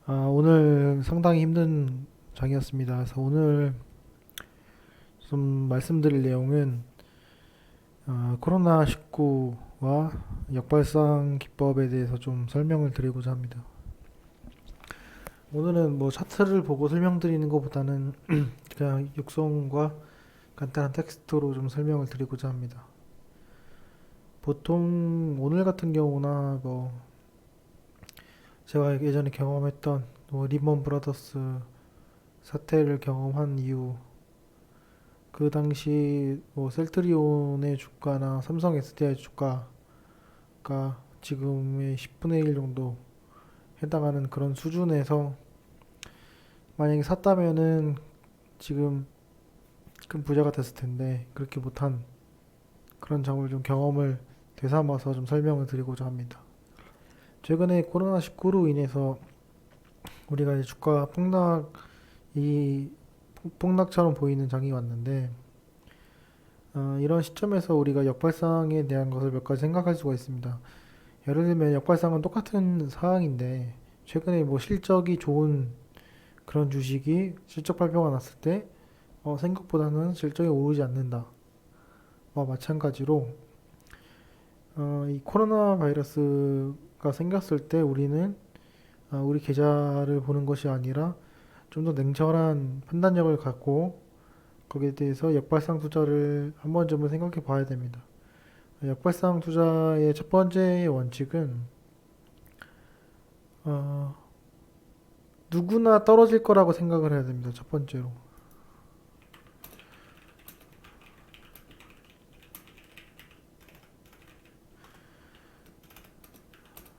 오늘 상당히 힘든 장이었습니다. 그래서 오늘 좀 말씀드릴 내용은 코로나19와 역발상 기법에 대해서 좀 설명을 드리고자 합니다. 오늘은 뭐 차트를 보고 설명드리는 것보다는 그냥 육성과 간단한 텍스트로 좀 설명을 드리고자 합니다. 보통 오늘 같은 경우나 뭐 제가 예전에 경험했던 뭐 리먼 브라더스 사태를 경험한 이후 그 당시 뭐 셀트리온의 주가나 삼성 SDI 주가가 지금의 10분의 1 정도 해당하는 그런 수준에서 만약에 샀다면은 지금 큰 부자가 됐을 텐데 그렇게 못한 그런 점을 좀 경험을 되삼아서 좀 설명을 드리고자 합니다. 최근에 코로나19로 인해서 우리가 이제 주가 폭락이 폭락처럼 보이는 장이 왔는데 이런 시점에서 우리가 역발상에 대한 것을 몇 가지 생각할 수가 있습니다. 예를 들면 역발상은 똑같은 사항인데 최근에 뭐 실적이 좋은 그런 주식이 실적 발표가 났을 때 생각보다는 실적이 오르지 않는다. 마찬가지로 이 코로나 바이러스가 생겼을 때 우리는 우리 계좌를 보는 것이 아니라 좀 더 냉철한 판단력을 갖고 거기에 대해서 역발상 투자를 한 번쯤은 생각해 봐야 됩니다. 역발상 투자의 첫 번째 원칙은 어, 누구나 떨어질 거라고 생각을 해야 됩니다. 첫 번째로.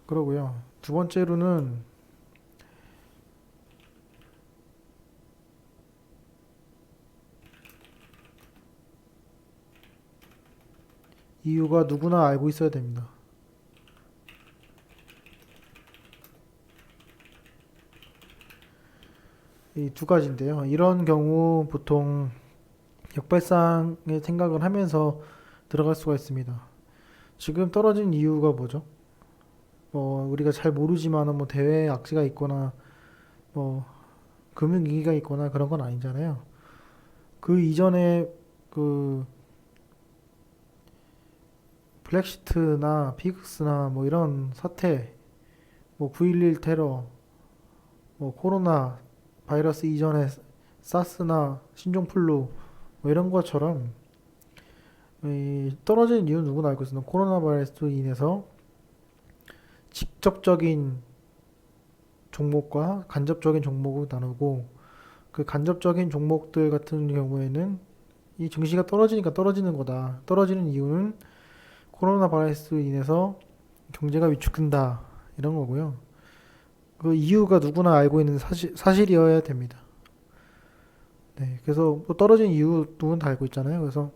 그러고요. 두 번째로는 이유가 누구나 알고 있어야 됩니다. 이 두 가지인데요. 이런 경우 보통 역발상의 생각을 하면서 들어갈 수가 있습니다. 지금 떨어진 이유가 뭐죠? 우리가 잘 모르지만은 뭐 대외에 악재가 있거나 뭐 금융위기가 있거나 그런 건 아니잖아요. 그 이전에 그 블랙시트나 피그스나 뭐 이런 사태, 뭐 9.11 테러, 뭐 코로나 바이러스 이전에 사스나 신종플루 뭐 이런 것처럼 이 떨어진 이유는 누구나 알고 있습니다. 코로나 바이러스로 인해서 직접적인 종목과 간접적인 종목을 나누고 그 간접적인 종목들 같은 경우에는 이 증시가 떨어지니까 떨어지는 거다. 떨어지는 이유는 코로나 바이러스로 인해서 경제가 위축된다. 이런 거고요. 그 이유가 누구나 알고 있는 사실이어야 됩니다. 네, 그래서 뭐 떨어진 이유 누군 다 알고 있잖아요. 그래서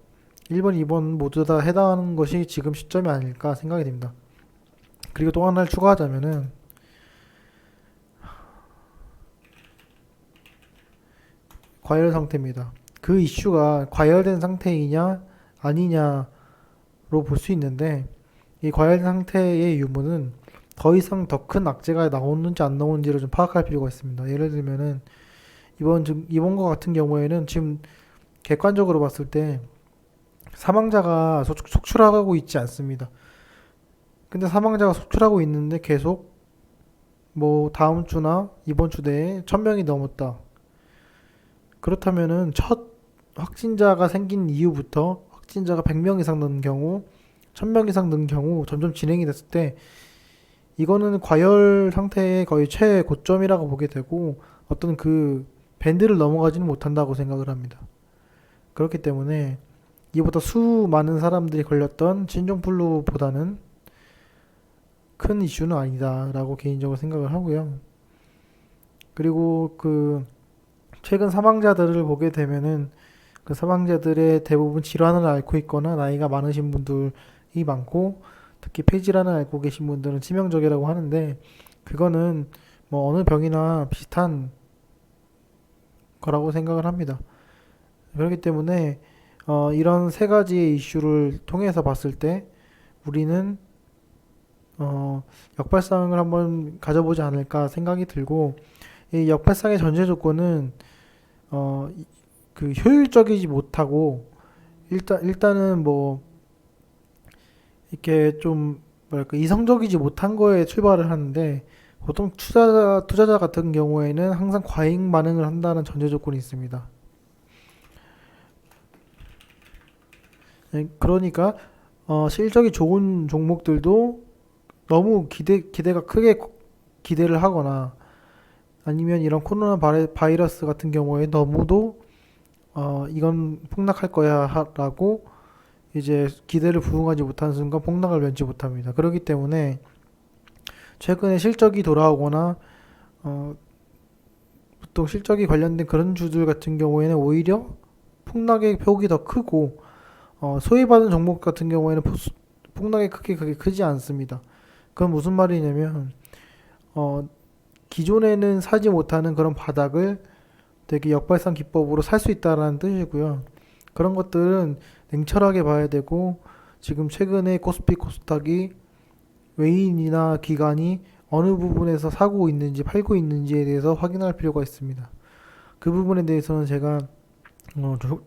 1번, 2번 모두 다 해당하는 것이 지금 시점이 아닐까 생각이 됩니다. 그리고 또 하나를 추가하자면은 과열 상태입니다. 그 이슈가 과열된 상태이냐 아니냐로 볼 수 있는데 이 과열 상태의 유무는 더 이상 더 큰 악재가 나오는지 안 나오는지를 좀 파악할 필요가 있습니다. 예를 들면은 이번과 같은 경우에는 지금 객관적으로 봤을 때 사망자가 속출하고 있지 않습니다. 근데 사망자가 속출하고 있는데 계속 뭐 다음 주나 이번 주 내에 1000명이 넘었다. 그렇다면은 첫 확진자가 생긴 이후부터 확진자가 100명 이상 는 경우, 1000명 이상 는 경우 점점 진행이 됐을 때 이거는 과열 상태의 거의 최고점이라고 보게 되고 어떤 그 밴드를 넘어가지는 못한다고 생각을 합니다. 그렇기 때문에 이보다 수많은 사람들이 걸렸던 신종플루보다는 큰 이슈는 아니다라고 개인적으로 생각을 하고요. 그리고 그 최근 사망자들을 보게 되면은 그 사망자들의 대부분 질환을 앓고 있거나 나이가 많으신 분들이 많고 특히 폐질환을 앓고 계신 분들은 치명적이라고 하는데 그거는 뭐 어느 병이나 비슷한 거라고 생각을 합니다. 그렇기 때문에 이런 세 가지의 이슈를 통해서 봤을 때 우리는 역발상을 한번 가져보지 않을까 생각이 들고 이 역발상의 전제 조건은 그 효율적이지 못하고 일단은 뭐 이렇게 좀 뭐랄까 이성적이지 못한 거에 출발을 하는데 보통 투자자 같은 경우에는 항상 과잉 반응을 한다는 전제 조건이 있습니다. 그러니까 실적이 좋은 종목들도 너무 기대가 크게 기대를 하거나 아니면 이런 코로나 바이러스 같은 경우에 너무도 이건 폭락할 거야 라고 이제 기대를 부응하지 못하는 순간 폭락을 면치 못합니다. 그렇기 때문에 최근에 실적이 돌아오거나 어, 보통 실적이 관련된 그런 주들 같은 경우에는 오히려 폭락의 폭이 더 크고 소외받은 종목 같은 경우에는 폭락의 크게 그게 크지 않습니다. 그건 무슨 말이냐면 어, 기존에는 사지 못하는 그런 바닥을 되게 역발상 기법으로 살 수 있다라는 뜻이고요. 그런 것들은 냉철하게 봐야 되고 지금 최근에 코스피 코스닥이 외인이나 기관이 어느 부분에서 사고 있는지 팔고 있는지에 대해서 확인할 필요가 있습니다. 그 부분에 대해서는 제가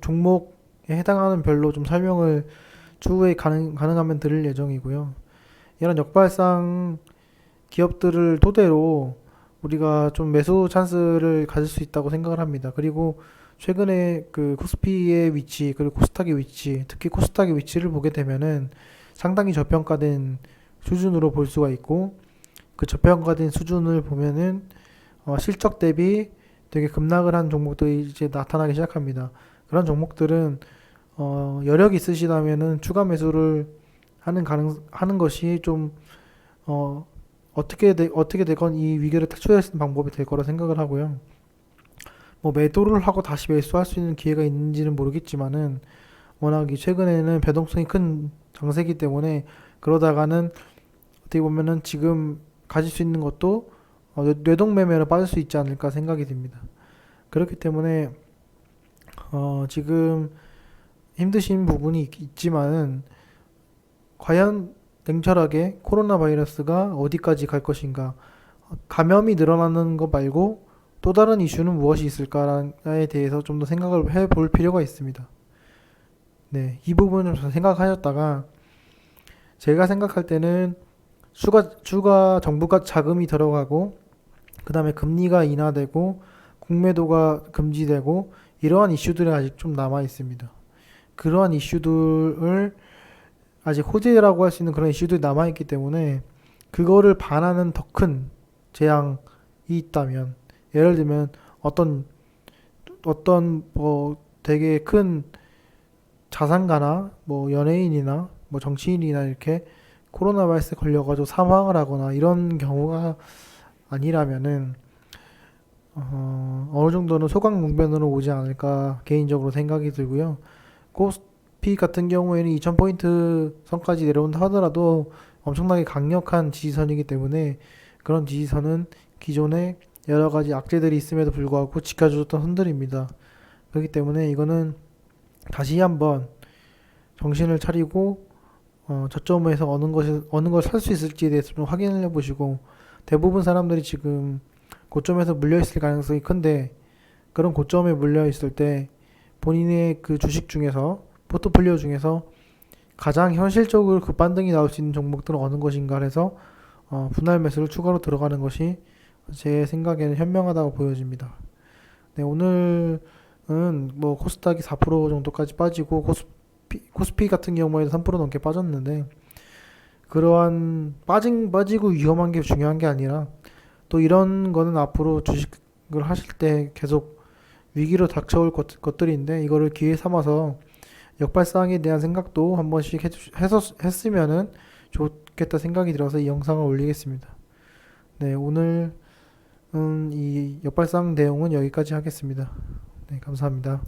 종목에 해당하는 별로 좀 설명을 추후에 가능하면 드릴 예정이고요. 이런 역발상 기업들을 토대로 우리가 좀 매수 찬스를 가질 수 있다고 생각을 합니다. 그리고 최근에 그 코스피의 위치 그리고 코스닥의 위치, 특히 코스닥의 위치를 보게 되면은 상당히 저평가된 수준으로 볼 수가 있고 그 저평가된 수준을 보면은 실적 대비 되게 급락을 한 종목들이 이제 나타나기 시작합니다. 그런 종목들은 여력 있으시다면은 추가 매수를 하는 것이 좀 어떻게 되건 이 위기를 탈출할 수 있는 방법이 될 거라 생각을 하고요. 뭐 매도를 하고 다시 매수할 수 있는 기회가 있는지는 모르겠지만은 워낙 이 최근에는 변동성이 큰 장세기 때문에 그러다가는 어떻게 보면은 지금 가질 수 있는 것도 뇌동매매로 빠질 수 있지 않을까 생각이 듭니다. 그렇기 때문에 지금 힘드신 부분이 있지만은 과연 냉철하게 코로나 바이러스가 어디까지 갈 것인가, 감염이 늘어나는 것 말고 또 다른 이슈는 무엇이 있을까에 대해서 좀 더 생각을 해볼 필요가 있습니다. 네, 이 부분을 좀 생각하셨다가 제가 생각할 때는 추가 정부가 자금이 들어가고 그 다음에 금리가 인하되고 공매도가 금지되고 이러한 이슈들이 아직 좀 남아 있습니다. 그러한 이슈들을 아직 호재라고 할 수 있는 그런 이슈들이 남아 있기 때문에 그거를 반하는 더 큰 재앙이 있다면 예를 들면 어떤 뭐 되게 큰 자산가나 뭐 연예인이나 뭐 정치인이나 이렇게 코로나 바이러스에 걸려가지고 사망을 하거나 이런 경우가 아니라면은 어느 정도는 소강뭉변으로 오지 않을까 개인적으로 생각이 들고요. 코스피 같은 경우에는 2000포인트 선까지 내려온다 하더라도 엄청나게 강력한 지지선이기 때문에 그런 지지선은 기존에 여러 가지 악재들이 있음에도 불구하고 지켜주었던 선들입니다. 그렇기 때문에 이거는 다시 한번 정신을 차리고 저점에서 어느 걸 살 수 있을지에 대해서 좀 확인을 해보시고 대부분 사람들이 지금 고점에서 물려 있을 가능성이 큰데 그런 고점에 물려 있을 때 본인의 그 주식 중에서 포트폴리오 중에서 가장 현실적으로 급반등이 나올 수 있는 종목들은 어느 것인가 해서 분할 매수를 추가로 들어가는 것이 제 생각에는 현명하다고 보여집니다. 네, 오늘은 뭐 코스닥이 4% 정도까지 빠지고 코스피 같은 경우에도 3% 넘게 빠졌는데 그러한 빠지고 위험한 게 중요한 게 아니라 또 이런 거는 앞으로 주식을 하실 때 계속 위기로 닥쳐올 것들인데 이거를 기회 삼아서 역발상에 대한 생각도 한 번씩 했으면은 좋겠다 생각이 들어서 이 영상을 올리겠습니다. 네, 오늘 이 역발상 내용은 여기까지 하겠습니다. 네, 감사합니다.